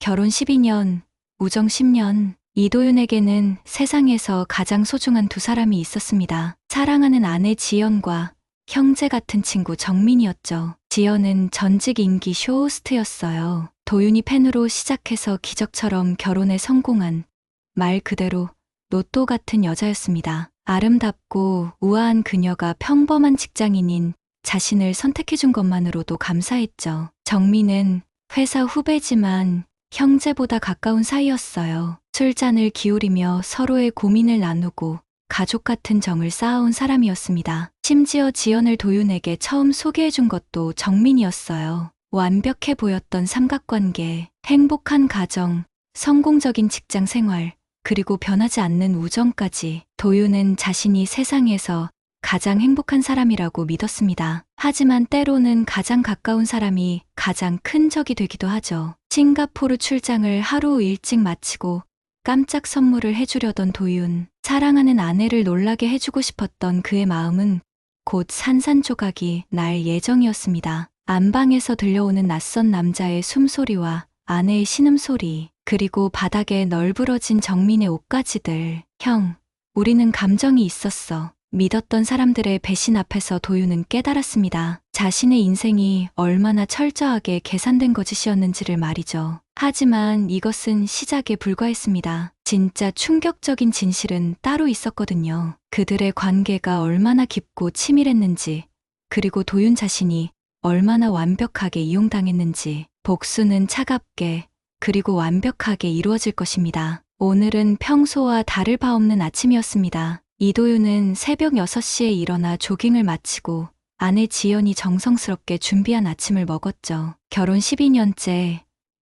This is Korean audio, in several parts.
결혼 12년, 우정 10년, 이도윤에게는 세상에서 가장 소중한 두 사람이 있었습니다. 사랑하는 아내 지연과 형제 같은 친구 정민이었죠. 지연은 전직 인기 쇼호스트였어요. 도윤이 팬으로 시작해서 기적처럼 결혼에 성공한 말 그대로 로또 같은 여자였습니다. 아름답고 우아한 그녀가 평범한 직장인인 자신을 선택해준 것만으로도 감사했죠. 정민은 회사 후배지만 형제보다 가까운 사이였어요. 술잔을 기울이며 서로의 고민을 나누고 가족 같은 정을 쌓아온 사람이었습니다. 심지어 지연을 도윤에게 처음 소개해준 것도 정민이었어요. 완벽해 보였던 삼각관계, 행복한 가정, 성공적인 직장 생활, 그리고 변하지 않는 우정까지 도윤은 자신이 세상에서 가장 행복한 사람이라고 믿었습니다. 하지만 때로는 가장 가까운 사람이 가장 큰 적이 되기도 하죠. 싱가포르 출장을 하루 일찍 마치고 깜짝 선물을 해주려던 도윤. 사랑하는 아내를 놀라게 해주고 싶었던 그의 마음은 곧 산산조각이 날 예정이었습니다. 안방에서 들려오는 낯선 남자의 숨소리와 아내의 신음소리, 그리고 바닥에 널브러진 정민의 옷가지들. 형, 우리는 감정이 있었어. 믿었던 사람들의 배신 앞에서 도윤은 깨달았습니다. 자신의 인생이 얼마나 철저하게 계산된 거짓이었는지를 말이죠. 하지만 이것은 시작에 불과했습니다. 진짜 충격적인 진실은 따로 있었거든요. 그들의 관계가 얼마나 깊고 치밀했는지, 그리고 도윤 자신이 얼마나 완벽하게 이용당했는지. 복수는 차갑게 그리고 완벽하게 이루어질 것입니다. 오늘은 평소와 다를 바 없는 아침이었습니다. 이도윤은 새벽 6시에 일어나 조깅을 마치고 아내 지연이 정성스럽게 준비한 아침을 먹었죠. 결혼 12년째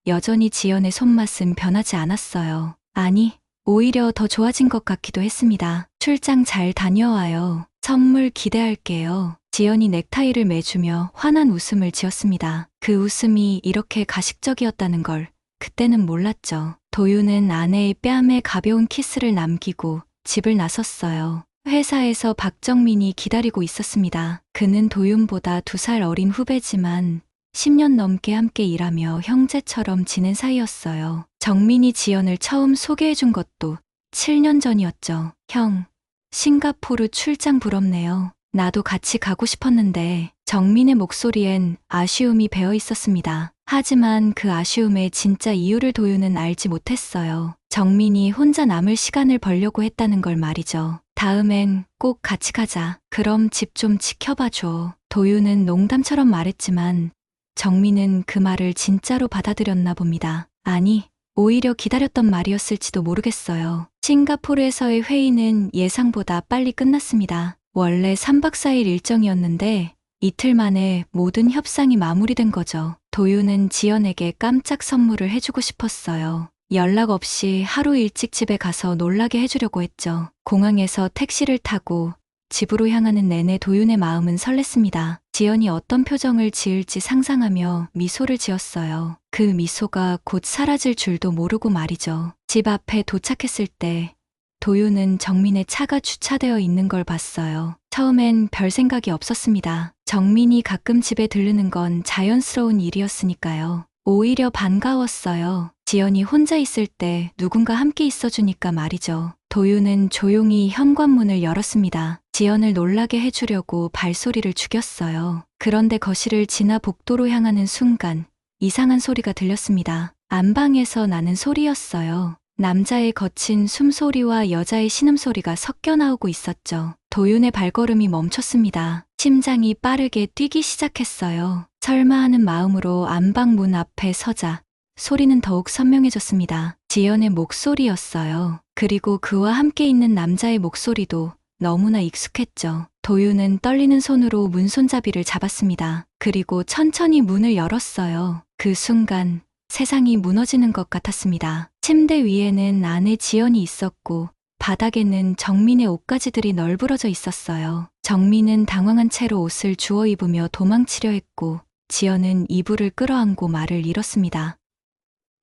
여전히 지연의 손맛은 변하지 않았어요. 아니, 오히려 더 좋아진 것 같기도 했습니다. 출장 잘 다녀와요. 선물 기대할게요. 지연이 넥타이를 매주며 환한 웃음을 지었습니다. 그 웃음이 이렇게 가식적이었다는 걸 그때는 몰랐죠. 도윤은 아내의 뺨에 가벼운 키스를 남기고 집을 나섰어요. 회사에서 박정민이 기다리고 있었습니다. 그는 도윤보다 2살 어린 후배지만 10년 넘게 함께 일하며 형제처럼 지낸 사이였어요. 정민이 지연을 처음 소개해준 것도 7년 전이었죠. 형, 싱가포르 출장 부럽네요. 나도 같이 가고 싶었는데. 정민의 목소리엔 아쉬움이 배어 있었습니다. 하지만 그 아쉬움의 진짜 이유를 도윤은 알지 못했어요. 정민이 혼자 남을 시간을 벌려고 했다는 걸 말이죠. 다음엔 꼭 같이 가자. 그럼 집 좀 지켜봐줘. 도윤은 농담처럼 말했지만 정민은 그 말을 진짜로 받아들였나 봅니다. 아니, 오히려 기다렸던 말이었을지도 모르겠어요. 싱가포르에서의 회의는 예상보다 빨리 끝났습니다. 원래 3박 4일 일정이었는데 이틀 만에 모든 협상이 마무리된 거죠. 도윤은 지연에게 깜짝 선물을 해주고 싶었어요. 연락 없이 하루 일찍 집에 가서 놀라게 해주려고 했죠. 공항에서 택시를 타고 집으로 향하는 내내 도윤의 마음은 설렜습니다. 지연이 어떤 표정을 지을지 상상하며 미소를 지었어요. 그 미소가 곧 사라질 줄도 모르고 말이죠. 집 앞에 도착했을 때 도윤은 정민의 차가 주차되어 있는 걸 봤어요. 처음엔 별 생각이 없었습니다. 정민이 가끔 집에 들르는 건 자연스러운 일이었으니까요. 오히려 반가웠어요. 지연이 혼자 있을 때 누군가 함께 있어주니까 말이죠. 도윤은 조용히 현관문을 열었습니다. 지연을 놀라게 해주려고 발소리를 죽였어요. 그런데 거실을 지나 복도로 향하는 순간 이상한 소리가 들렸습니다. 안방에서 나는 소리였어요. 남자의 거친 숨소리와 여자의 신음소리가 섞여 나오고 있었죠. 도윤의 발걸음이 멈췄습니다. 심장이 빠르게 뛰기 시작했어요. 설마 하는 마음으로 안방 문 앞에 서자 소리는 더욱 선명해졌습니다. 지연의 목소리였어요. 그리고 그와 함께 있는 남자의 목소리도 너무나 익숙했죠. 도윤은 떨리는 손으로 문손잡이를 잡았습니다. 그리고 천천히 문을 열었어요. 그 순간 세상이 무너지는 것 같았습니다. 침대 위에는 아내 지연이 있었고 바닥에는 정민의 옷가지들이 널브러져 있었어요. 정민은 당황한 채로 옷을 주워 입으며 도망치려 했고 지연은 이불을 끌어안고 말을 잃었습니다.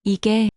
이게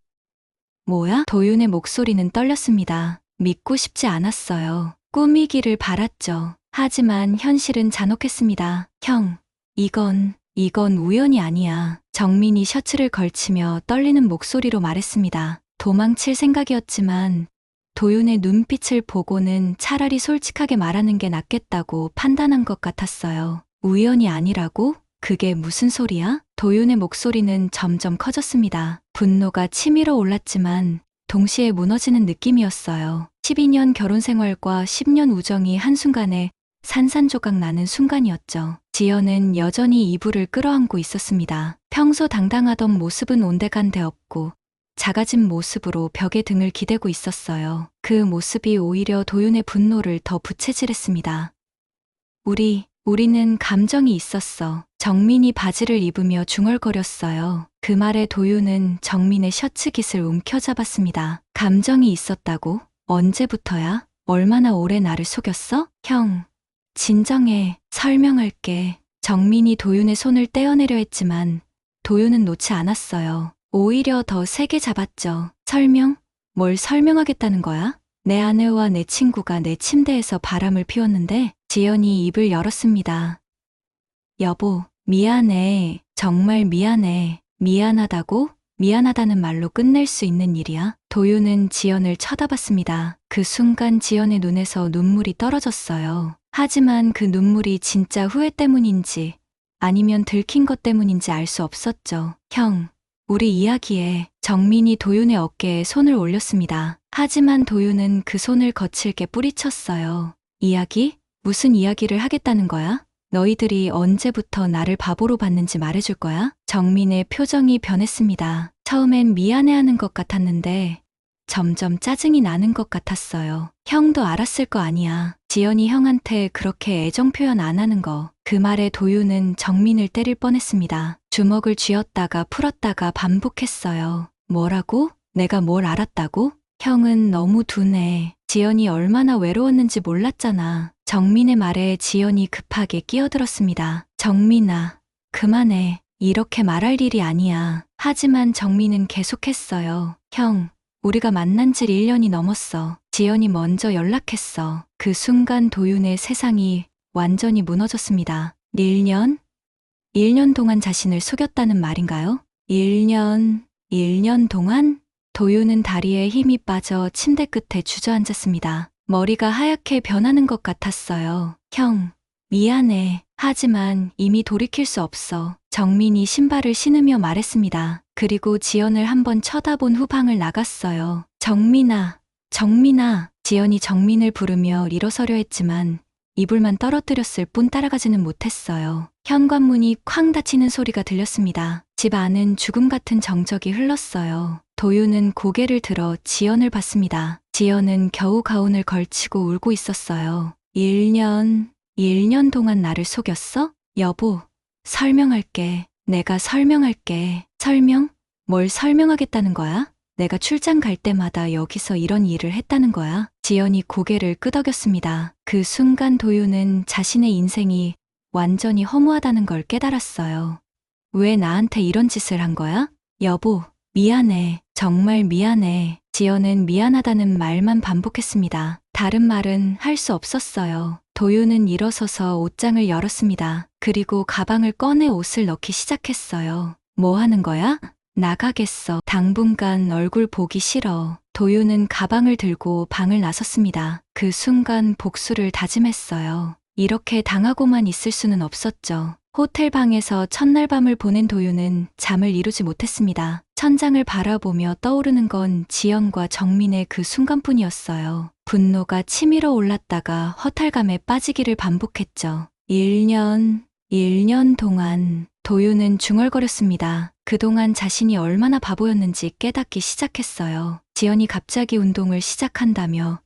뭐야? 도윤의 목소리는 떨렸습니다. 믿고 싶지 않았어요. 꿈이기를 바랐죠. 하지만 현실은 잔혹했습니다. 형, 이건 우연이 아니야. 정민이 셔츠를 걸치며 떨리는 목소리로 말했습니다. 도망칠 생각이었지만 도윤의 눈빛을 보고는 차라리 솔직하게 말하는 게 낫겠다고 판단한 것 같았어요. 우연이 아니라고? 그게 무슨 소리야? 도윤의 목소리는 점점 커졌습니다. 분노가 치밀어 올랐지만 동시에 무너지는 느낌이었어요. 12년 결혼 생활과 10년 우정이 한순간에 산산조각 나는 순간이었죠. 지연은 여전히 이불을 끌어안고 있었습니다. 평소 당당하던 모습은 온데간데 없고 작아진 모습으로 벽에 등을 기대고 있었어요. 그 모습이 오히려 도윤의 분노를 더 부채질했습니다. 우리는 감정이 있었어. 정민이 바지를 입으며 중얼거렸어요. 그 말에 도윤은 정민의 셔츠 깃을 움켜잡았습니다. 감정이 있었다고? 언제부터야? 얼마나 오래 나를 속였어? 형, 진정해. 설명할게. 정민이 도윤의 손을 떼어내려 했지만 도윤은 놓지 않았어요. 오히려 더 세게 잡았죠. 설명? 뭘 설명하겠다는 거야? 내 아내와 내 친구가 내 침대에서 바람을 피웠는데 지연이 입을 열었습니다. 여보, 미안해. 정말 미안해. 미안하다고? 미안하다는 말로 끝낼 수 있는 일이야? 도윤은 지연을 쳐다봤습니다. 그 순간 지연의 눈에서 눈물이 떨어졌어요. 하지만 그 눈물이 진짜 후회 때문인지 아니면 들킨 것 때문인지 알 수 없었죠. 형, 우리 이야기해. 정민이 도윤의 어깨에 손을 올렸습니다. 하지만 도윤은 그 손을 거칠게 뿌리쳤어요. 이야기? 무슨 이야기를 하겠다는 거야? 너희들이 언제부터 나를 바보로 봤는지 말해줄 거야? 정민의 표정이 변했습니다. 처음엔 미안해하는 것 같았는데 점점 짜증이 나는 것 같았어요. 형도 알았을 거 아니야. 지연이 형한테 그렇게 애정 표현 안 하는 거. 그 말에 도윤은 정민을 때릴 뻔했습니다. 주먹을 쥐었다가 풀었다가 반복했어요. 뭐라고? 내가 뭘 알았다고? 형은 너무 둔해. 지연이 얼마나 외로웠는지 몰랐잖아. 정민의 말에 지연이 급하게 끼어들었습니다. 정민아, 그만해. 이렇게 말할 일이 아니야. 하지만 정민은 계속했어요. 형, 우리가 만난 지 1년이 넘었어. 지연이 먼저 연락했어. 그 순간 도윤의 세상이 완전히 무너졌습니다. 1년? 1년 동안 자신을 속였다는 말인가요? 1년 동안? 도윤은 다리에 힘이 빠져 침대 끝에 주저앉았습니다. 머리가 하얗게 변하는 것 같았어요. 형, 미안해. 하지만 이미 돌이킬 수 없어. 정민이 신발을 신으며 말했습니다. 그리고 지연을 한번 쳐다본 후 방을 나갔어요. 정민아. 지연이 정민을 부르며 일어서려 했지만 이불만 떨어뜨렸을 뿐 따라가지는 못했어요. 현관문이 쾅 닫히는 소리가 들렸습니다. 집 안은 죽음 같은 정적이 흘렀어요. 도윤은 고개를 들어 지연을 봤습니다. 지연은 겨우 가운을 걸치고 울고 있었어요. 1년 동안 나를 속였어? 여보, 설명할게. 내가 설명할게. 설명? 뭘 설명하겠다는 거야? 내가 출장 갈 때마다 여기서 이런 일을 했다는 거야? 지연이 고개를 끄덕였습니다. 그 순간 도윤은 자신의 인생이 완전히 허무하다는 걸 깨달았어요. 왜 나한테 이런 짓을 한 거야? 여보, 미안해. 정말 미안해. 지연은 미안하다는 말만 반복했습니다. 다른 말은 할 수 없었어요. 도윤은 일어서서 옷장을 열었습니다. 그리고 가방을 꺼내 옷을 넣기 시작했어요. 뭐 하는 거야? 나가겠어. 당분간 얼굴 보기 싫어. 도윤은 가방을 들고 방을 나섰습니다. 그 순간 복수를 다짐했어요. 이렇게 당하고만 있을 수는 없었죠. 호텔 방에서 첫날 밤을 보낸 도윤은 잠을 이루지 못했습니다. 천장을 바라보며 떠오르는 건 지연과 정민의 그 순간뿐이었어요. 분노가 치밀어 올랐다가 허탈감에 빠지기를 반복했죠. 1년 동안 도윤은 중얼거렸습니다. 그동안 자신이 얼마나 바보였는지 깨닫기 시작했어요. 지연이 갑자기 운동을 시작한다며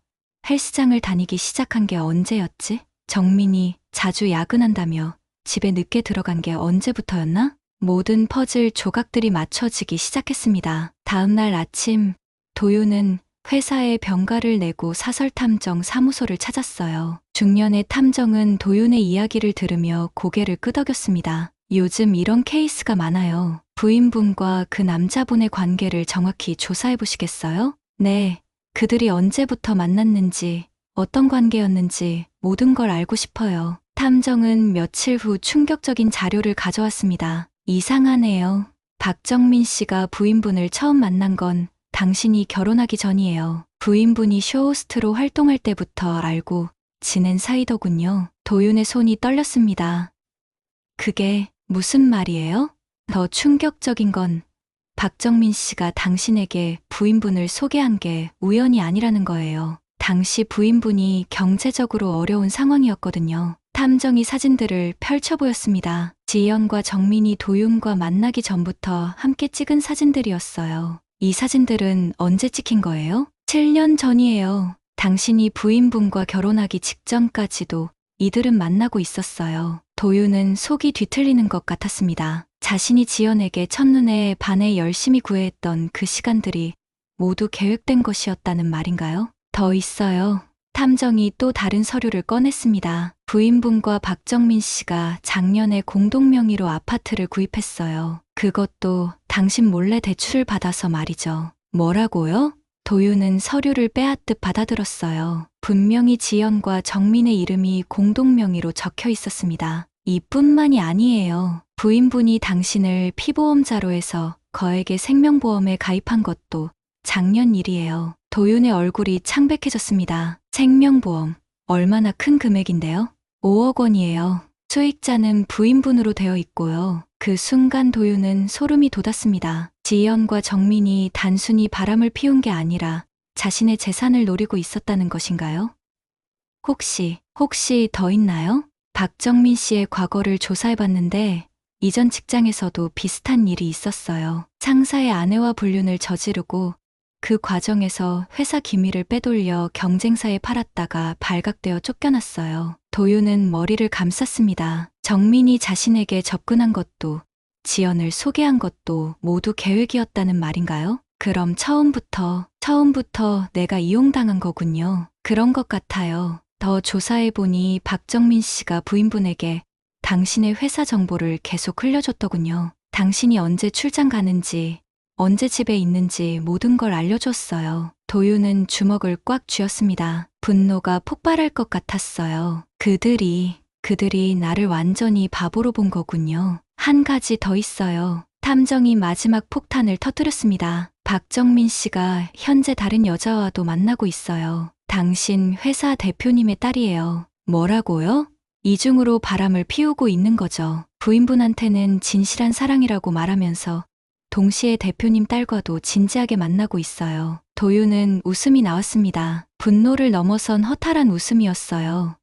헬스장을 다니기 시작한 게 언제였지? 정민이 자주 야근한다며 집에 늦게 들어간 게 언제부터였나? 모든 퍼즐 조각들이 맞춰지기 시작했습니다. 다음 날 아침, 도윤은 회사에 병가를 내고 사설탐정 사무소를 찾았어요. 중년의 탐정은 도윤의 이야기를 들으며 고개를 끄덕였습니다. 요즘 이런 케이스가 많아요. 부인분과 그 남자분의 관계를 정확히 조사해 보시겠어요? 네, 그들이 언제부터 만났는지, 어떤 관계였는지 모든 걸 알고 싶어요. 탐정은 며칠 후 충격적인 자료를 가져왔습니다. 이상하네요. 박정민 씨가 부인분을 처음 만난 건 당신이 결혼하기 전이에요. 부인분이 쇼호스트로 활동할 때부터 알고 지낸 사이더군요. 도윤의 손이 떨렸습니다. 그게 무슨 말이에요? 더 충격적인 건 박정민 씨가 당신에게 부인분을 소개한 게 우연이 아니라는 거예요. 당시 부인분이 경제적으로 어려운 상황이었거든요. 탐정이 사진들을 펼쳐 보였습니다. 지연과 정민이 도윤과 만나기 전부터 함께 찍은 사진들이었어요. 이 사진들은 언제 찍힌 거예요? 7년 전이에요. 당신이 부인분과 결혼하기 직전까지도 이들은 만나고 있었어요. 도윤은 속이 뒤틀리는 것 같았습니다. 자신이 지연에게 첫눈에 반해 열심히 구애했던 그 시간들이 모두 계획된 것이었다는 말인가요? 더 있어요. 탐정이 또 다른 서류를 꺼냈습니다. 부인분과 박정민 씨가 작년에 공동명의로 아파트를 구입했어요. 그것도 당신 몰래 대출을 받아서 말이죠. 뭐라고요? 도윤은 서류를 빼앗듯 받아들었어요. 분명히 지연과 정민의 이름이 공동명의로 적혀 있었습니다. 이뿐만이 아니에요. 부인분이 당신을 피보험자로 해서 거액의 생명보험에 가입한 것도 작년 일이에요. 도윤의 얼굴이 창백해졌습니다. 생명보험, 얼마나 큰 금액인데요? 5억 원이에요. 수익자는 부인분으로 되어 있고요. 그 순간 도윤은 소름이 돋았습니다. 지연과 정민이 단순히 바람을 피운 게 아니라 자신의 재산을 노리고 있었다는 것인가요? 혹시 더 있나요? 박정민 씨의 과거를 조사해봤는데 이전 직장에서도 비슷한 일이 있었어요. 상사의 아내와 불륜을 저지르고 그 과정에서 회사 기밀을 빼돌려 경쟁사에 팔았다가 발각되어 쫓겨났어요. 도윤은 머리를 감쌌습니다. 정민이 자신에게 접근한 것도 지연을 소개한 것도 모두 계획이었다는 말인가요? 그럼 처음부터 내가 이용당한 거군요. 그런 것 같아요. 더 조사해보니 박정민 씨가 부인분에게 당신의 회사 정보를 계속 흘려줬더군요. 당신이 언제 출장 가는지, 언제 집에 있는지 모든 걸 알려줬어요. 도윤은 주먹을 꽉 쥐었습니다. 분노가 폭발할 것 같았어요. 그들이 나를 완전히 바보로 본 거군요. 한 가지 더 있어요. 탐정이 마지막 폭탄을 터뜨렸습니다. 박정민 씨가 현재 다른 여자와도 만나고 있어요. 당신 회사 대표님의 딸이에요. 뭐라고요? 이중으로 바람을 피우고 있는 거죠. 부인분한테는 진실한 사랑이라고 말하면서 동시에 대표님 딸과도 진지하게 만나고 있어요. 도윤은 웃음이 나왔습니다. 분노를 넘어선 허탈한 웃음이었어요.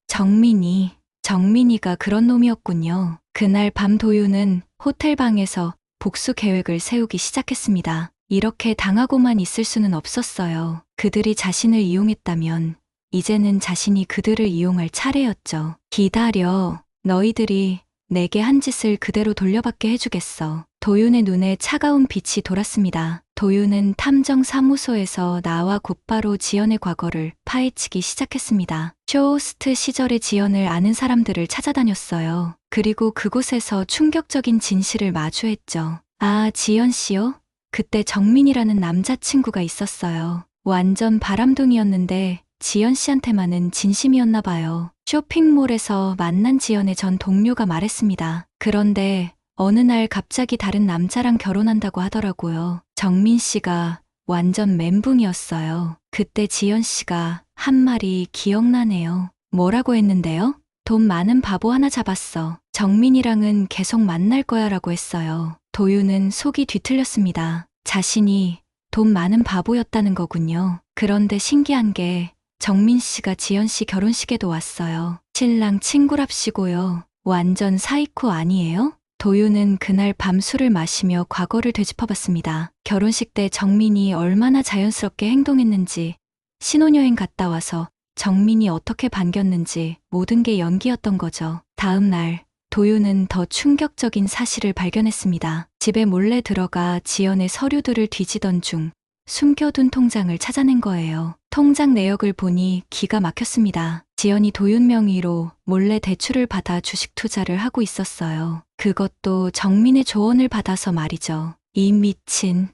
정민이가 그런 놈이었군요. 그날 밤 도윤은 호텔방에서 복수 계획을 세우기 시작했습니다. 이렇게 당하고만 있을 수는 없었어요. 그들이 자신을 이용했다면 이제는 자신이 그들을 이용할 차례였죠. 기다려. 너희들이 내게 한 짓을 그대로 돌려받게 해주겠어. 도윤의 눈에 차가운 빛이 돌았습니다. 도윤은 탐정 사무소에서 나와 곧바로 지연의 과거를 파헤치기 시작했습니다. 쇼호스트 시절의 지연을 아는 사람들을 찾아다녔어요. 그리고 그곳에서 충격적인 진실을 마주했죠. 아, 지연 씨요? 그때 정민이라는 남자친구가 있었어요. 완전 바람둥이였는데 지연 씨한테만은 진심이었나 봐요. 쇼핑몰에서 만난 지연의 전 동료가 말했습니다. 그런데 어느 날 갑자기 다른 남자랑 결혼한다고 하더라고요. 정민 씨가 완전 멘붕이었어요. 그때 지연 씨가 한 말이 기억나네요. 뭐라고 했는데요? 돈 많은 바보 하나 잡았어. 정민이랑은 계속 만날 거야 라고 했어요. 도윤은 속이 뒤틀렸습니다. 자신이 돈 많은 바보였다는 거군요. 그런데 신기한 게 정민 씨가 지연 씨 결혼식에도 왔어요. 신랑 친구랍시고요. 완전 사이코 아니에요? 도윤은 그날 밤 술을 마시며 과거를 되짚어봤습니다. 결혼식 때 정민이 얼마나 자연스럽게 행동했는지, 신혼여행 갔다 와서 정민이 어떻게 반겼는지 모든 게 연기였던 거죠. 다음 날 도윤은 더 충격적인 사실을 발견했습니다. 집에 몰래 들어가 지연의 서류들을 뒤지던 중 숨겨둔 통장을 찾아낸 거예요. 통장 내역을 보니 기가 막혔습니다. 지연이 도윤 명의로 몰래 대출을 받아 주식 투자를 하고 있었어요. 그것도 정민의 조언을 받아서 말이죠. 이 미친,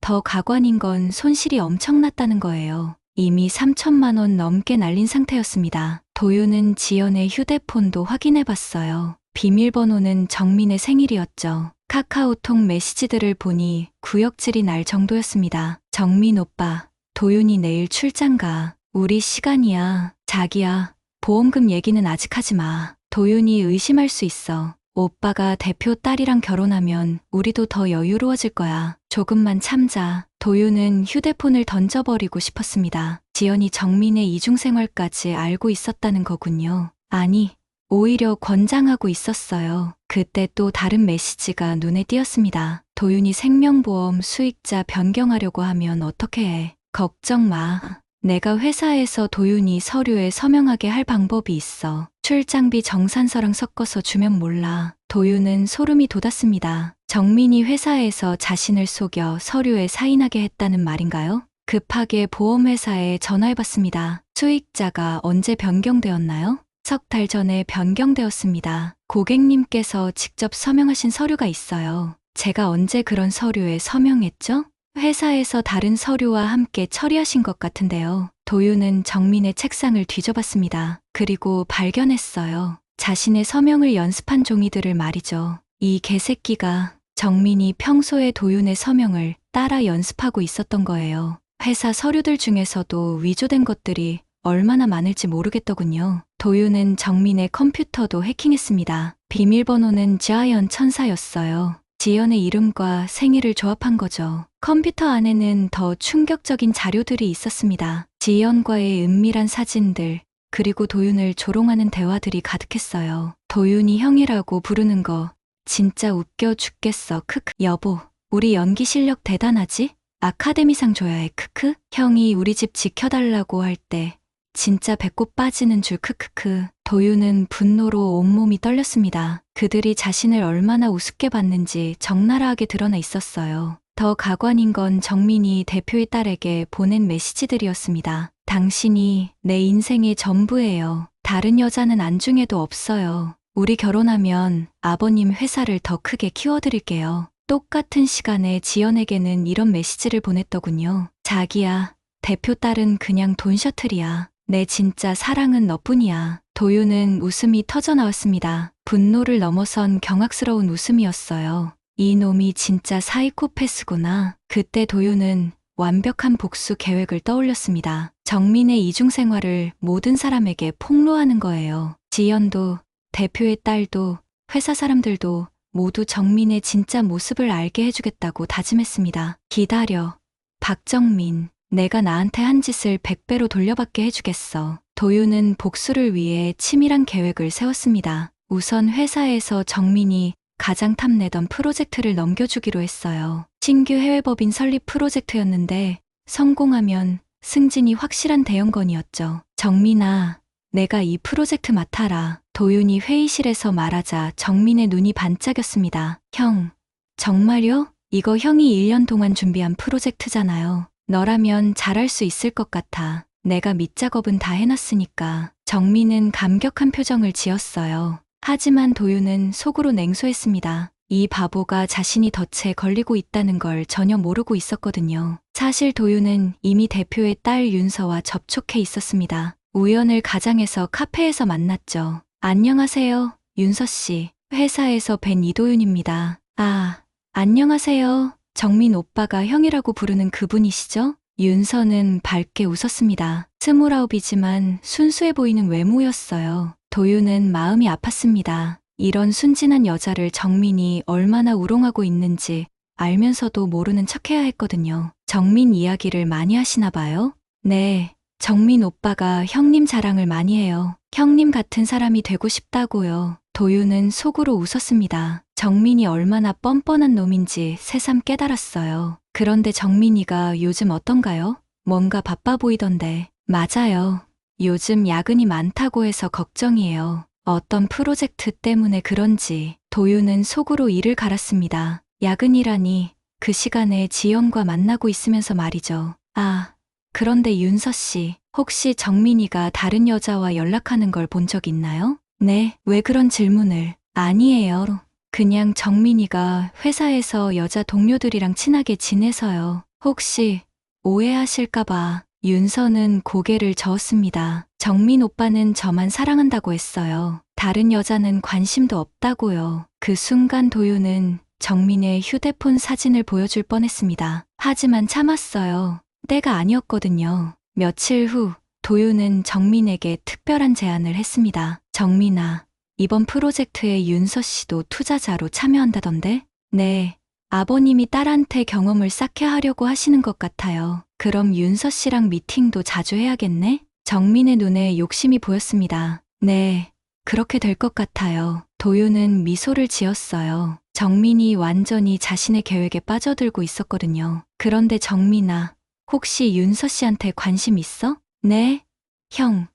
더 가관인 건 손실이 엄청났다는 거예요. 이미 3천만 원 넘게 날린 상태였습니다. 도윤은 지연의 휴대폰도 확인해봤어요. 비밀번호는 정민의 생일이었죠. 카카오톡 메시지들을 보니 구역질이 날 정도였습니다. 정민 오빠, 도윤이 내일 출장 가. 우리 시간이야. 자기야, 보험금 얘기는 아직 하지 마. 도윤이 의심할 수 있어. 오빠가 대표 딸이랑 결혼하면 우리도 더 여유로워질 거야. 조금만 참자. 도윤은 휴대폰을 던져버리고 싶었습니다. 지연이 정민의 이중생활까지 알고 있었다는 거군요. 아니, 오히려 권장하고 있었어요. 그때 또 다른 메시지가 눈에 띄었습니다. 도윤이 생명보험 수익자 변경하려고 하면 어떻게 해? 걱정 마. 내가 회사에서 도윤이 서류에 서명하게 할 방법이 있어. 출장비 정산서랑 섞어서 주면 몰라. 도윤은 소름이 돋았습니다. 정민이 회사에서 자신을 속여 서류에 사인하게 했다는 말인가요? 급하게 보험회사에 전화해봤습니다. 수익자가 언제 변경되었나요? 석 달 전에 변경되었습니다. 고객님께서 직접 서명하신 서류가 있어요. 제가 언제 그런 서류에 서명했죠? 회사에서 다른 서류와 함께 처리하신 것 같은데요. 도윤은 정민의 책상을 뒤져봤습니다. 그리고 발견했어요. 자신의 서명을 연습한 종이들을 말이죠. 이 개새끼가 정민이 평소에 도윤의 서명을 따라 연습하고 있었던 거예요. 회사 서류들 중에서도 위조된 것들이 얼마나 많을지 모르겠더군요. 도윤은 정민의 컴퓨터도 해킹했습니다. 비밀번호는 자이언 천사였어요. 지연의 이름과 생일을 조합한 거죠. 컴퓨터 안에는 더 충격적인 자료들이 있었습니다. 지연과의 은밀한 사진들, 그리고 도윤을 조롱하는 대화들이 가득했어요. 도윤이 형이라고 부르는 거 진짜 웃겨 죽겠어. 크크. 여보, 우리 연기 실력 대단하지? 아카데미상 줘야 해. 크크. 형이 우리 집 지켜달라고 할 때 진짜 배꼽 빠지는 줄. 크크크. 도윤은 분노로 온몸이 떨렸습니다. 그들이 자신을 얼마나 우습게 봤는지 적나라하게 드러나 있었어요. 더 가관인 건 정민이 대표의 딸에게 보낸 메시지들이었습니다. 당신이 내 인생의 전부예요. 다른 여자는 안중에도 없어요. 우리 결혼하면 아버님 회사를 더 크게 키워드릴게요. 똑같은 시간에 지연에게는 이런 메시지를 보냈더군요. 자기야, 대표 딸은 그냥 돈 셔틀이야. 내 진짜 사랑은 너뿐이야. 도윤은 웃음이 터져나왔습니다. 분노를 넘어선 경악스러운 웃음이었어요. 이 놈이 진짜 사이코패스구나. 그때 도윤은 완벽한 복수 계획을 떠올렸습니다. 정민의 이중생활을 모든 사람에게 폭로하는 거예요. 지연도, 대표의 딸도, 회사 사람들도 모두 정민의 진짜 모습을 알게 해주겠다고 다짐했습니다. 기다려. 박정민. 내가 나한테 한 짓을 100배로 돌려받게 해주겠어. 도윤은 복수를 위해 치밀한 계획을 세웠습니다. 우선 회사에서 정민이 가장 탐내던 프로젝트를 넘겨주기로 했어요. 신규 해외법인 설립 프로젝트였는데 성공하면 승진이 확실한 대형건이었죠. 정민아, 내가 이 프로젝트 맡아라. 도윤이 회의실에서 말하자 정민의 눈이 반짝였습니다. 형, 정말요? 이거 형이 1년 동안 준비한 프로젝트잖아요. 너라면 잘할 수 있을 것 같아. 내가 밑작업은 다 해놨으니까. 정민은 감격한 표정을 지었어요. 하지만 도윤은 속으로 냉소했습니다. 이 바보가 자신이 덫에 걸리고 있다는 걸 전혀 모르고 있었거든요. 사실 도윤은 이미 대표의 딸 윤서와 접촉해 있었습니다. 우연을 가장해서 카페에서 만났죠. 안녕하세요, 윤서 씨. 회사에서 뵌 이도윤입니다. 아, 안녕하세요. 정민 오빠가 형이라고 부르는 그분이시죠? 윤서는 밝게 웃었습니다. 29이지만 순수해 보이는 외모였어요. 도윤은 마음이 아팠습니다. 이런 순진한 여자를 정민이 얼마나 우롱하고 있는지 알면서도 모르는 척해야 했거든요. 정민 이야기를 많이 하시나 봐요? 네, 정민 오빠가 형님 자랑을 많이 해요. 형님 같은 사람이 되고 싶다고요. 도윤은 속으로 웃었습니다. 정민이 얼마나 뻔뻔한 놈인지 새삼 깨달았어요. 그런데 정민이가 요즘 어떤가요? 뭔가 바빠 보이던데. 맞아요. 요즘 야근이 많다고 해서 걱정이에요. 어떤 프로젝트 때문에 그런지. 도윤은 속으로 이를 갈았습니다. 야근이라니 그 시간에 지연과 만나고 있으면서 말이죠. 아, 그런데 윤서 씨, 혹시 정민이가 다른 여자와 연락하는 걸 본 적 있나요? 네, 왜 그런 질문을? 아니에요. 그냥 정민이가 회사에서 여자 동료들이랑 친하게 지내서요. 혹시 오해하실까봐. 윤서는 고개를 저었습니다. 정민 오빠는 저만 사랑한다고 했어요. 다른 여자는 관심도 없다고요. 그 순간 도윤은 정민의 휴대폰 사진을 보여줄 뻔했습니다. 하지만 참았어요. 때가 아니었거든요. 며칠 후 도윤은 정민에게 특별한 제안을 했습니다. 정민아, 이번 프로젝트에 윤서 씨도 투자자로 참여한다던데? 네, 아버님이 딸한테 경험을 쌓게 하려고 하시는 것 같아요. 그럼 윤서 씨랑 미팅도 자주 해야겠네? 정민의 눈에 욕심이 보였습니다. 네, 그렇게 될 것 같아요. 도윤은 미소를 지었어요. 정민이 완전히 자신의 계획에 빠져들고 있었거든요. 그런데 정민아, 혹시 윤서 씨한테 관심 있어? 네? 형,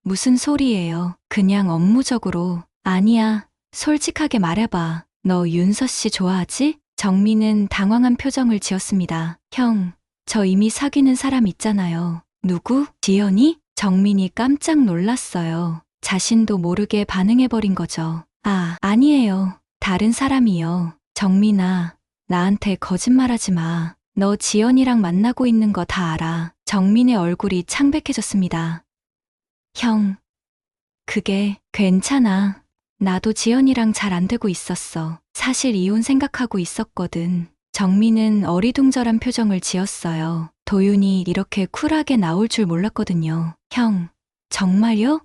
무슨 소리예요? 그냥 업무적으로. 아니야, 솔직하게 말해봐. 너 윤서 씨 좋아하지? 정민은 당황한 표정을 지었습니다. 형, 저 이미 사귀는 사람 있잖아요. 누구? 지연이? 정민이 깜짝 놀랐어요. 자신도 모르게 반응해버린 거죠. 아, 아니에요. 다른 사람이요. 정민아, 나한테 거짓말하지 마. 너 지연이랑 만나고 있는 거 다 알아. 정민의 얼굴이 창백해졌습니다. 형, 그게 괜찮아. 나도 지연이랑 잘 안 되고 있었어. 사실 이혼 생각하고 있었거든. 정민은 어리둥절한 표정을 지었어요. 도윤이 이렇게 쿨하게 나올 줄 몰랐거든요. 형, 정말요?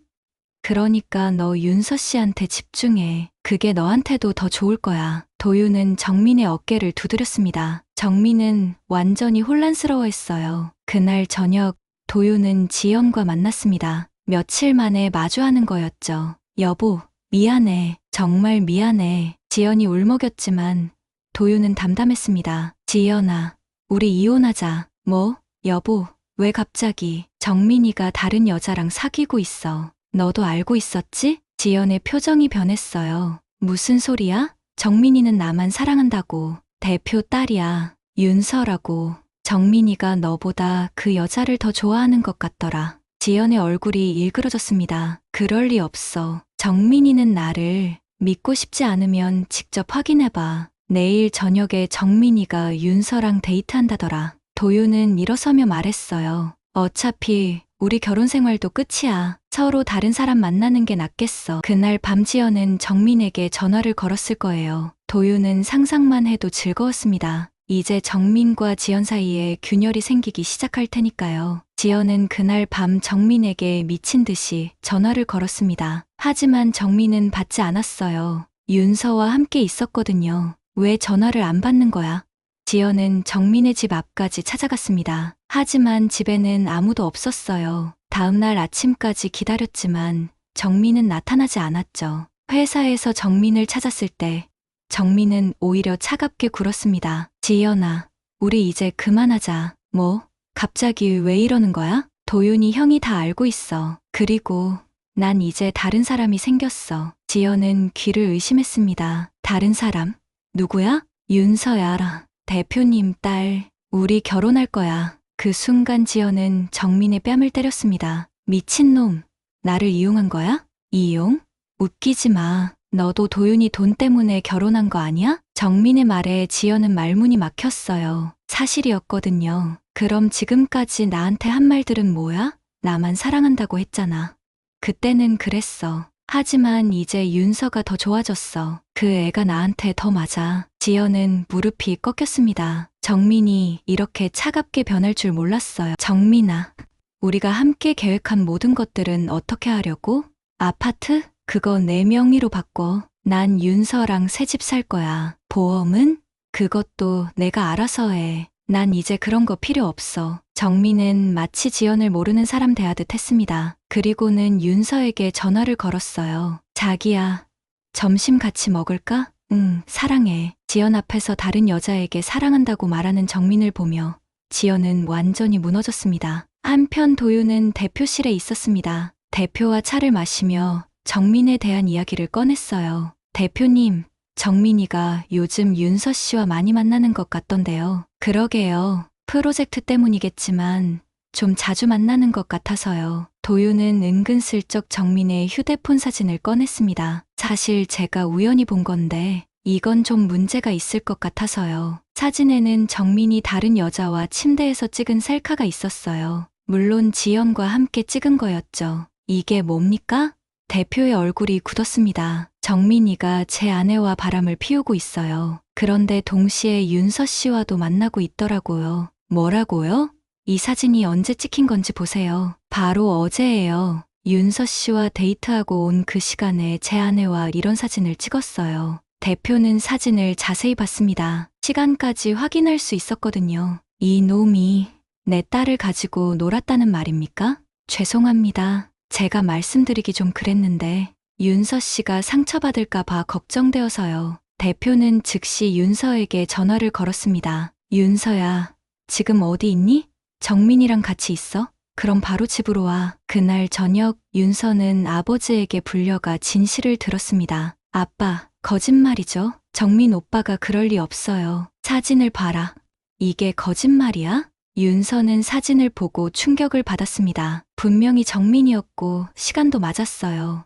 그러니까 너 윤서 씨한테 집중해. 그게 너한테도 더 좋을 거야. 도윤은 정민의 어깨를 두드렸습니다. 정민은 완전히 혼란스러워했어요. 그날 저녁 도윤은 지연과 만났습니다. 며칠 만에 마주하는 거였죠. 여보, 미안해. 정말 미안해. 지연이 울먹였지만 도윤은 담담했습니다. 지연아, 우리 이혼하자. 뭐? 여보, 왜 갑자기? 정민이가 다른 여자랑 사귀고 있어. 너도 알고 있었지? 지연의 표정이 변했어요. 무슨 소리야? 정민이는 나만 사랑한다고. 대표 딸이야. 윤서라고. 정민이가 너보다 그 여자를 더 좋아하는 것 같더라. 지연의 얼굴이 일그러졌습니다. 그럴 리 없어. 정민이는 나를 믿고 싶지 않으면 직접 확인해봐. 내일 저녁에 정민이가 윤서랑 데이트한다더라. 도윤은 일어서며 말했어요. 어차피 우리 결혼 생활도 끝이야. 서로 다른 사람 만나는 게 낫겠어. 그날 밤 지연은 정민에게 전화를 걸었을 거예요. 도윤은 상상만 해도 즐거웠습니다. 이제 정민과 지연 사이에 균열이 생기기 시작할 테니까요. 지연은 그날 밤 정민에게 미친 듯이 전화를 걸었습니다. 하지만 정민은 받지 않았어요. 윤서와 함께 있었거든요. 왜 전화를 안 받는 거야? 지연은 정민의 집 앞까지 찾아갔습니다. 하지만 집에는 아무도 없었어요. 다음날 아침까지 기다렸지만 정민은 나타나지 않았죠. 회사에서 정민을 찾았을 때 정민은 오히려 차갑게 굴었습니다. 지연아, 우리 이제 그만하자. 뭐? 갑자기 왜 이러는 거야? 도윤이 형이 다 알고 있어. 그리고 난 이제 다른 사람이 생겼어. 지연은 귀를 의심했습니다. 다른 사람? 누구야? 윤서야. 대표님 딸. 우리 결혼할 거야. 그 순간 지연은 정민의 뺨을 때렸습니다. 미친놈. 나를 이용한 거야? 이용? 웃기지 마. 너도 도윤이 돈 때문에 결혼한 거 아니야? 정민의 말에 지연은 말문이 막혔어요. 사실이었거든요. 그럼 지금까지 나한테 한 말들은 뭐야? 나만 사랑한다고 했잖아. 그때는 그랬어. 하지만 이제 윤서가 더 좋아졌어. 그 애가 나한테 더 맞아. 지연은 무릎이 꺾였습니다. 정민이 이렇게 차갑게 변할 줄 몰랐어요. 정민아, 우리가 함께 계획한 모든 것들은 어떻게 하려고? 아파트? 그거 내 명의로 바꿔. 난 윤서랑 새 집 살 거야. 보험은? 그것도 내가 알아서 해. 난 이제 그런 거 필요 없어. 정민은 마치 지연을 모르는 사람 대하듯 했습니다. 그리고는 윤서에게 전화를 걸었어요. 자기야, 점심 같이 먹을까? 응, 사랑해. 지연 앞에서 다른 여자에게 사랑한다고 말하는 정민을 보며 지연은 완전히 무너졌습니다. 한편 도윤은 대표실에 있었습니다. 대표와 차를 마시며 정민에 대한 이야기를 꺼냈어요. 대표님, 정민이가 요즘 윤서 씨와 많이 만나는 것 같던데요. 그러게요. 프로젝트 때문이겠지만 좀 자주 만나는 것 같아서요. 도윤은 은근슬쩍 정민의 휴대폰 사진을 꺼냈습니다. 사실 제가 우연히 본 건데 이건 좀 문제가 있을 것 같아서요. 사진에는 정민이 다른 여자와 침대에서 찍은 셀카가 있었어요. 물론 지연과 함께 찍은 거였죠. 이게 뭡니까? 대표의 얼굴이 굳었습니다. 정민이가 제 아내와 바람을 피우고 있어요. 그런데 동시에 윤서 씨와도 만나고 있더라고요. 뭐라고요? 이 사진이 언제 찍힌 건지 보세요. 바로 어제예요. 윤서 씨와 데이트하고 온 그 시간에 제 아내와 이런 사진을 찍었어요. 대표는 사진을 자세히 봤습니다. 시간까지 확인할 수 있었거든요. 이 놈이 내 딸을 가지고 놀았다는 말입니까? 죄송합니다. 제가 말씀드리기 좀 그랬는데 윤서 씨가 상처받을까봐 걱정되어서요. 대표는 즉시 윤서에게 전화를 걸었습니다. 윤서야, 지금 어디 있니? 정민이랑 같이 있어? 그럼 바로 집으로 와. 그날 저녁 윤서는 아버지에게 불려가 진실을 들었습니다. 아빠, 거짓말이죠. 정민 오빠가 그럴 리 없어요. 사진을 봐라. 이게 거짓말이야? 윤서는 사진을 보고 충격을 받았습니다. 분명히 정민이었고 시간도 맞았어요.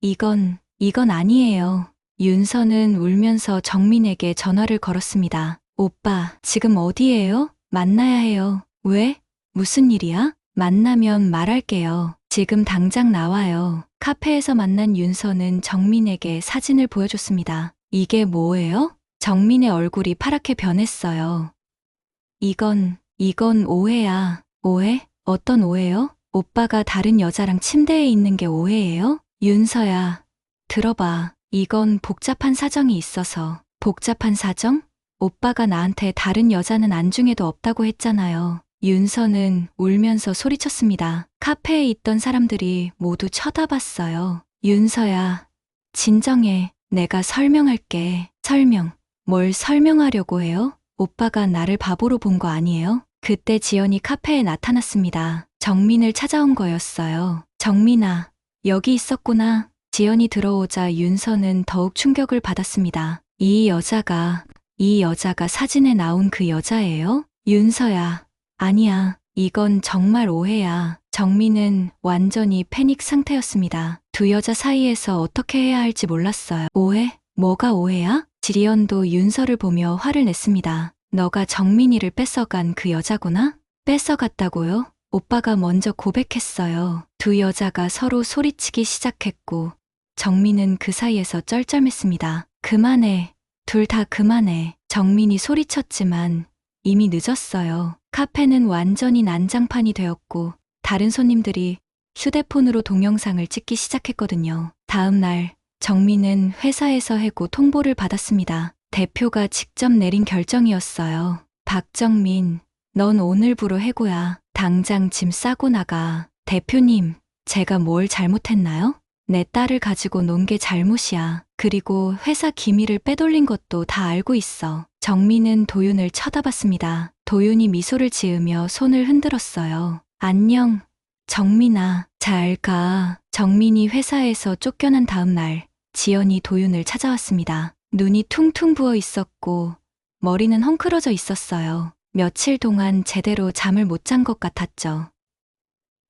이건 아니에요. 윤서는 울면서 정민에게 전화를 걸었습니다. 오빠, 지금 어디예요? 만나야 해요. 왜? 무슨 일이야? 만나면 말할게요. 지금 당장 나와요. 카페에서 만난 윤서는 정민에게 사진을 보여줬습니다. 이게 뭐예요? 정민의 얼굴이 파랗게 변했어요. 이건 오해야. 오해? 어떤 오해요? 오빠가 다른 여자랑 침대에 있는 게 오해예요? 윤서야, 들어봐. 이건 복잡한 사정이 있어서. 복잡한 사정? 오빠가 나한테 다른 여자는 안중에도 없다고 했잖아요. 윤서는 울면서 소리쳤습니다. 카페에 있던 사람들이 모두 쳐다봤어요. 윤서야, 진정해. 내가 설명할게. 설명. 뭘 설명하려고 해요? 오빠가 나를 바보로 본 거 아니에요? 그때 지연이 카페에 나타났습니다. 정민을 찾아온 거였어요. 정민아, 여기 있었구나. 지연이 들어오자 윤서는 더욱 충격을 받았습니다. 이 여자가 사진에 나온 그 여자예요? 윤서야, 아니야. 이건 정말 오해야. 정민은 완전히 패닉 상태였습니다. 두 여자 사이에서 어떻게 해야 할지 몰랐어요. 오해? 뭐가 오해야? 지연도 윤서를 보며 화를 냈습니다. 너가 정민이를 뺏어간 그 여자구나? 뺏어갔다고요? 오빠가 먼저 고백했어요. 두 여자가 서로 소리치기 시작했고 정민은 그 사이에서 쩔쩔맸습니다. 그만해. 둘 다 그만해. 정민이 소리쳤지만 이미 늦었어요. 카페는 완전히 난장판이 되었고 다른 손님들이 휴대폰으로 동영상을 찍기 시작했거든요. 다음 날 정민은 회사에서 해고 통보를 받았습니다. 대표가 직접 내린 결정이었어요. 박정민, 넌 오늘부로 해고야. 당장 짐 싸고 나가. 대표님, 제가 뭘 잘못했나요? 내 딸을 가지고 논 게 잘못이야. 그리고 회사 기밀을 빼돌린 것도 다 알고 있어. 정민은 도윤을 쳐다봤습니다. 도윤이 미소를 지으며 손을 흔들었어요. 안녕, 정민아. 잘 가. 정민이 회사에서 쫓겨난 다음 날 지연이 도윤을 찾아왔습니다. 눈이 퉁퉁 부어 있었고 머리는 헝클어져 있었어요. 며칠 동안 제대로 잠을 못 잔 것 같았죠.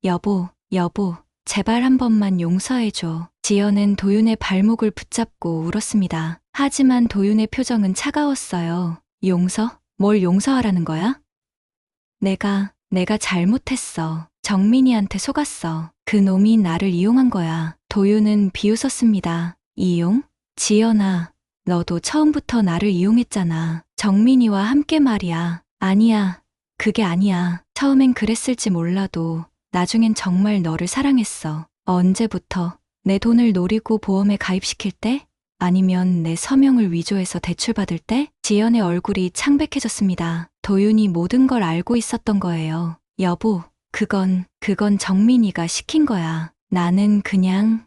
여보, 제발 한 번만 용서해줘. 지연은 도윤의 발목을 붙잡고 울었습니다. 하지만 도윤의 표정은 차가웠어요. 용서? 뭘 용서하라는 거야? 내가 잘못했어. 정민이한테 속았어. 그 놈이 나를 이용한 거야. 도윤은 비웃었습니다. 이용? 지연아, 너도 처음부터 나를 이용했잖아. 정민이와 함께 말이야. 아니야, 그게 아니야. 처음엔 그랬을지 몰라도 나중엔 정말 너를 사랑했어. 언제부터? 내 돈을 노리고 보험에 가입시킬 때? 아니면 내 서명을 위조해서 대출받을 때? 지연의 얼굴이 창백해졌습니다. 도윤이 모든 걸 알고 있었던 거예요. 여보, 그건 정민이가 시킨 거야. 나는 그냥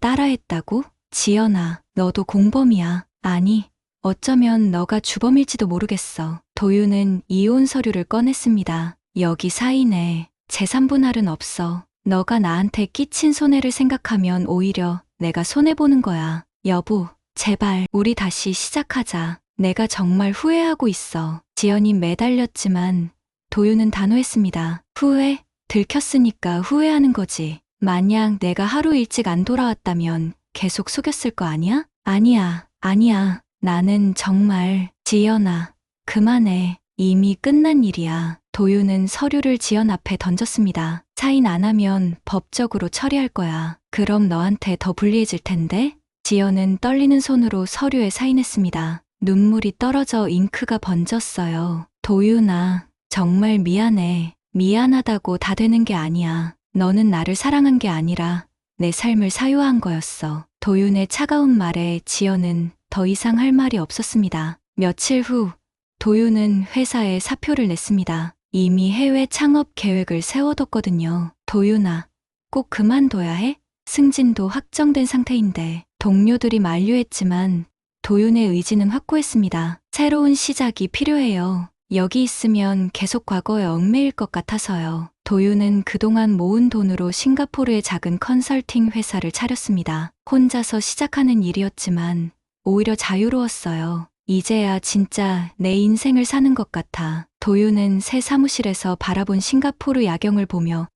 따라했다고? 지연아, 너도 공범이야. 아니, 어쩌면 너가 주범일지도 모르겠어. 도윤은 이혼 서류를 꺼냈습니다. 여기 사인해. 재산분할은 없어. 너가 나한테 끼친 손해를 생각하면 오히려 내가 손해보는 거야. 여보, 제발 우리 다시 시작하자. 내가 정말 후회하고 있어. 지연이 매달렸지만 도윤은 단호했습니다. 후회? 들켰으니까 후회하는 거지. 만약 내가 하루 일찍 안 돌아왔다면 계속 속였을 거 아니야? 아니야. 나는 정말. 지연아, 그만해. 이미 끝난 일이야. 도윤은 서류를 지연 앞에 던졌습니다. 사인 안 하면 법적으로 처리할 거야. 그럼 너한테 더 불리해질 텐데? 지연은 떨리는 손으로 서류에 사인했습니다. 눈물이 떨어져 잉크가 번졌어요. 도윤아, 정말 미안해. 미안하다고 다 되는 게 아니야. 너는 나를 사랑한 게 아니라 내 삶을 사유한 거였어. 도윤의 차가운 말에 지연은 더 이상 할 말이 없었습니다. 며칠 후 도윤은 회사에 사표를 냈습니다. 이미 해외 창업 계획을 세워뒀거든요. 도윤아, 꼭 그만둬야 해? 승진도 확정된 상태인데. 동료들이 만류했지만 도윤의 의지는 확고했습니다. 새로운 시작이 필요해요. 여기 있으면 계속 과거에 얽매일 것 같아서요. 도윤은 그동안 모은 돈으로 싱가포르의 작은 컨설팅 회사를 차렸습니다. 혼자서 시작하는 일이었지만 오히려 자유로웠어요. 이제야 진짜 내 인생을 사는 것 같아. 도윤은 새 사무실에서 바라본 싱가포르 야경을 보며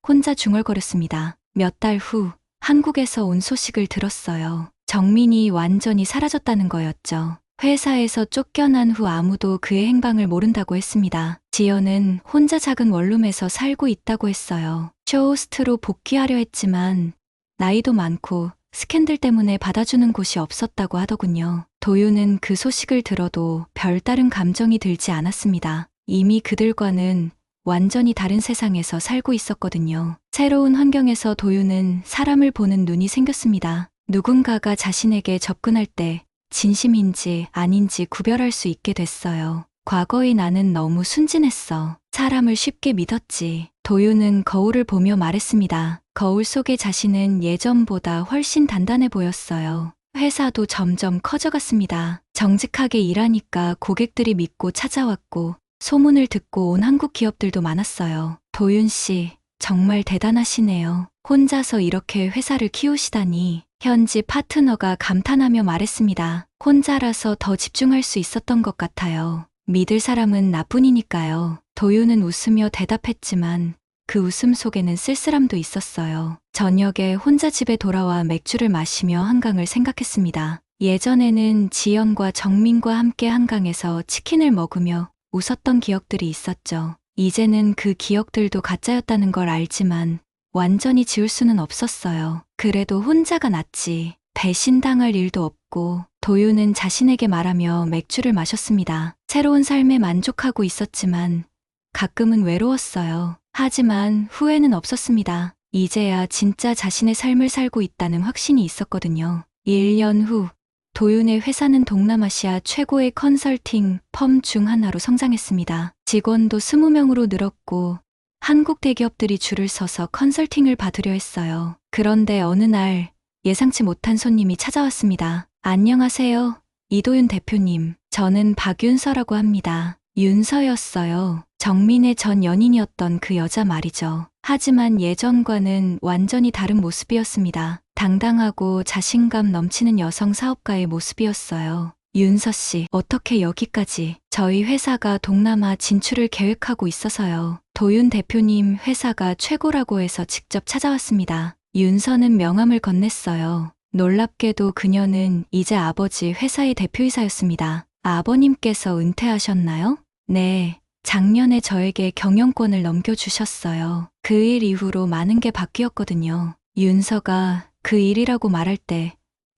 혼자 중얼거렸습니다. 몇 달 후 한국에서 온 소식을 들었어요. 정민이 완전히 사라졌다는 거였죠. 회사에서 쫓겨난 후 아무도 그의 행방을 모른다고 했습니다. 지연은 혼자 작은 원룸에서 살고 있다고 했어요. 쇼호스트로 복귀하려 했지만 나이도 많고 스캔들 때문에 받아주는 곳이 없었다고 하더군요. 도윤은 그 소식을 들어도 별다른 감정이 들지 않았습니다. 이미 그들과는 완전히 다른 세상에서 살고 있었거든요. 새로운 환경에서 도윤은 사람을 보는 눈이 생겼습니다. 누군가가 자신에게 접근할 때 진심인지 아닌지 구별할 수 있게 됐어요. 과거의 나는 너무 순진했어. 사람을 쉽게 믿었지. 도윤은 거울을 보며 말했습니다. 거울 속의 자신은 예전보다 훨씬 단단해 보였어요. 회사도 점점 커져갔습니다. 정직하게 일하니까 고객들이 믿고 찾아왔고 소문을 듣고 온 한국 기업들도 많았어요. 도윤 씨, 정말 대단하시네요. 혼자서 이렇게 회사를 키우시다니. 현지 파트너가 감탄하며 말했습니다. 혼자라서 더 집중할 수 있었던 것 같아요. 믿을 사람은 나뿐이니까요. 도윤은 웃으며 대답했지만 그 웃음 속에는 쓸쓸함도 있었어요. 저녁에 혼자 집에 돌아와 맥주를 마시며 한강을 생각했습니다. 예전에는 지연과 정민과 함께 한강에서 치킨을 먹으며 웃었던 기억들이 있었죠. 이제는 그 기억들도 가짜였다는 걸 알지만 완전히 지울 수는 없었어요. 그래도 혼자가 낫지. 배신당할 일도 없고. 도윤은 자신에게 말하며 맥주를 마셨습니다. 새로운 삶에 만족하고 있었지만 가끔은 외로웠어요. 하지만 후회는 없었습니다. 이제야 진짜 자신의 삶을 살고 있다는 확신이 있었거든요. 1년 후 도윤의 회사는 동남아시아 최고의 컨설팅 펌 중 하나로 성장했습니다. 직원도 20명으로 늘었고 한국 대기업들이 줄을 서서 컨설팅을 받으려 했어요. 그런데 어느 날 예상치 못한 손님이 찾아왔습니다. 안녕하세요. 이도윤 대표님. 저는 박윤서라고 합니다. 윤서였어요. 정민의 전 연인이었던 그 여자 말이죠. 하지만 예전과는 완전히 다른 모습이었습니다. 당당하고 자신감 넘치는 여성 사업가의 모습이었어요. 윤서 씨, 어떻게 여기까지? 저희 회사가 동남아 진출을 계획하고 있어서요. 도윤 대표님 회사가 최고라고 해서 직접 찾아왔습니다. 윤서는 명함을 건넸어요. 놀랍게도 그녀는 이제 아버지 회사의 대표이사였습니다. 아버님께서 은퇴하셨나요? 네. 작년에 저에게 경영권을 넘겨주셨어요. 그 일 이후로 많은 게 바뀌었거든요. 윤서가 그 일이라고 말할 때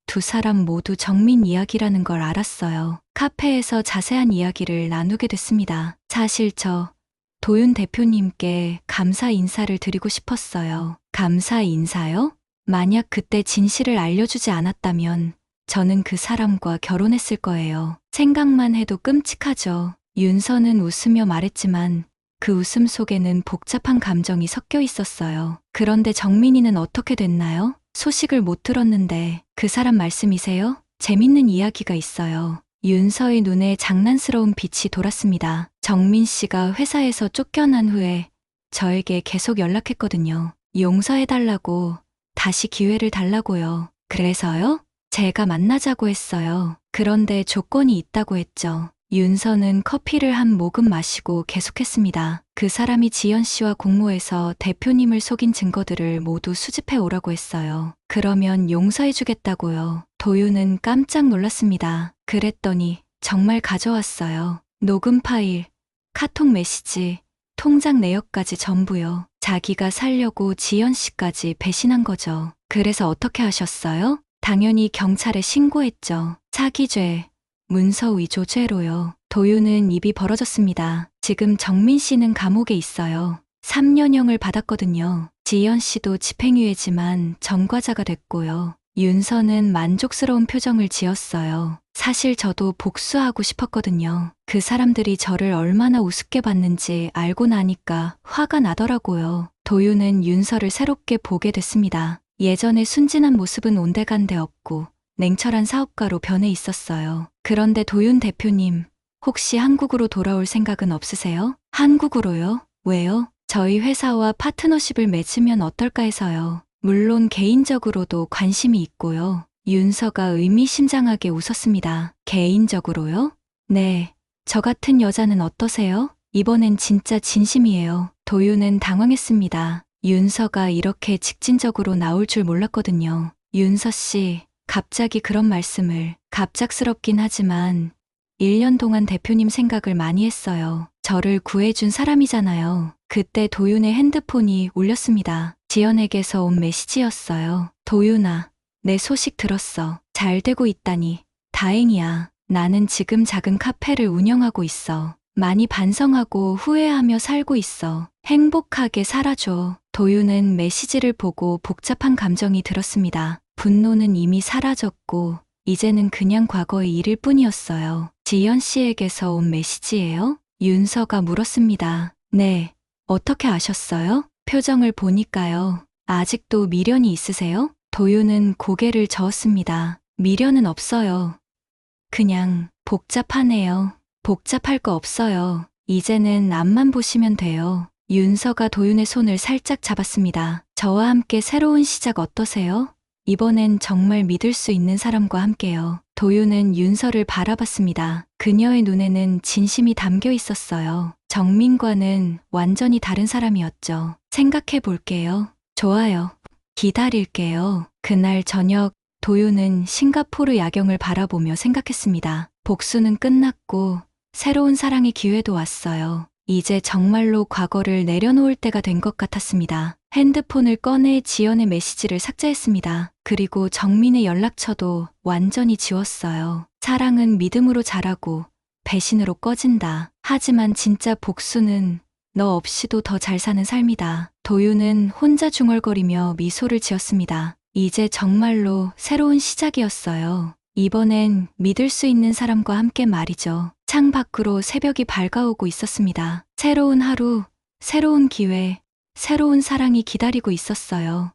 두 사람 모두 정민 이야기라는 걸 알았어요. 카페에서 자세한 이야기를 나누게 됐습니다. 사실 저 도윤 대표님께 감사 인사를 드리고 싶었어요. 감사 인사요? 만약 그때 진실을 알려주지 않았다면 저는 그 사람과 결혼했을 거예요. 생각만 해도 끔찍하죠. 윤서는 웃으며 말했지만 그 웃음 속에는 복잡한 감정이 섞여 있었어요. 그런데 정민이는 어떻게 됐나요? 소식을 못 들었는데 그 사람 말씀이세요? 재밌는 이야기가 있어요. 윤서의 눈에 장난스러운 빛이 돌았습니다. 정민 씨가 회사에서 쫓겨난 후에 저에게 계속 연락했거든요. 용서해달라고, 다시 기회를 달라고요. 그래서요? 제가 만나자고 했어요. 그런데 조건이 있다고 했죠. 윤서는 커피를 한 모금 마시고 계속했습니다. 그 사람이 지연 씨와 공모해서 대표님을 속인 증거들을 모두 수집해 오라고 했어요. 그러면 용서해 주겠다고요. 도윤은 깜짝 놀랐습니다. 그랬더니 정말 가져왔어요. 녹음 파일, 카톡 메시지, 통장 내역까지 전부요. 자기가 살려고 지연 씨까지 배신한 거죠. 그래서 어떻게 하셨어요? 당연히 경찰에 신고했죠. 사기죄, 문서 위조죄로요. 도윤은 입이 벌어졌습니다. 지금 정민 씨는 감옥에 있어요. 3년형을 받았거든요. 지연 씨도 집행유예지만 전과자가 됐고요. 윤서는 만족스러운 표정을 지었어요. 사실 저도 복수하고 싶었거든요. 그 사람들이 저를 얼마나 우습게 봤는지 알고 나니까 화가 나더라고요. 도윤은 윤서를 새롭게 보게 됐습니다. 예전의 순진한 모습은 온데간데 없고 냉철한 사업가로 변해 있었어요. 그런데 도윤 대표님, 혹시 한국으로 돌아올 생각은 없으세요? 한국으로요? 왜요? 저희 회사와 파트너십을 맺으면 어떨까 해서요. 물론 개인적으로도 관심이 있고요. 윤서가 의미심장하게 웃었습니다. 개인적으로요? 네. 저 같은 여자는 어떠세요? 이번엔 진짜 진심이에요. 도윤은 당황했습니다. 윤서가 이렇게 직진적으로 나올 줄 몰랐거든요. 윤서 씨, 갑자기 그런 말씀을. 갑작스럽긴 하지만 1년 동안 대표님 생각을 많이 했어요. 저를 구해준 사람이잖아요. 그때 도윤의 핸드폰이 울렸습니다. 지연에게서 온 메시지였어요. 도윤아, 내 소식 들었어. 잘 되고 있다니. 다행이야. 나는 지금 작은 카페를 운영하고 있어. 많이 반성하고 후회하며 살고 있어. 행복하게 살아줘. 도윤은 메시지를 보고 복잡한 감정이 들었습니다. 분노는 이미 사라졌고 이제는 그냥 과거의 일일 뿐이었어요. 지연 씨에게서 온 메시지예요? 윤서가 물었습니다. 네. 어떻게 아셨어요? 표정을 보니까요. 아직도 미련이 있으세요? 도윤은 고개를 저었습니다. 미련은 없어요. 그냥 복잡하네요. 복잡할 거 없어요. 이제는 앞만 보시면 돼요. 윤서가 도윤의 손을 살짝 잡았습니다. 저와 함께 새로운 시작 어떠세요? 이번엔 정말 믿을 수 있는 사람과 함께요. 도윤은 윤서를 바라봤습니다. 그녀의 눈에는 진심이 담겨 있었어요. 정민과는 완전히 다른 사람이었죠. 생각해 볼게요. 좋아요. 기다릴게요. 그날 저녁 도윤은 싱가포르 야경을 바라보며 생각했습니다. 복수는 끝났고 새로운 사랑의 기회도 왔어요. 이제 정말로 과거를 내려놓을 때가 된 것 같았습니다. 핸드폰을 꺼내 지연의 메시지를 삭제했습니다. 그리고 정민의 연락처도 완전히 지웠어요. 사랑은 믿음으로 자라고 배신으로 꺼진다. 하지만 진짜 복수는 너 없이도 더 잘 사는 삶이다. 도윤은 혼자 중얼거리며 미소를 지었습니다. 이제 정말로 새로운 시작이었어요. 이번엔 믿을 수 있는 사람과 함께 말이죠. 창 밖으로 새벽이 밝아오고 있었습니다. 새로운 하루, 새로운 기회, 새로운 사랑이 기다리고 있었어요.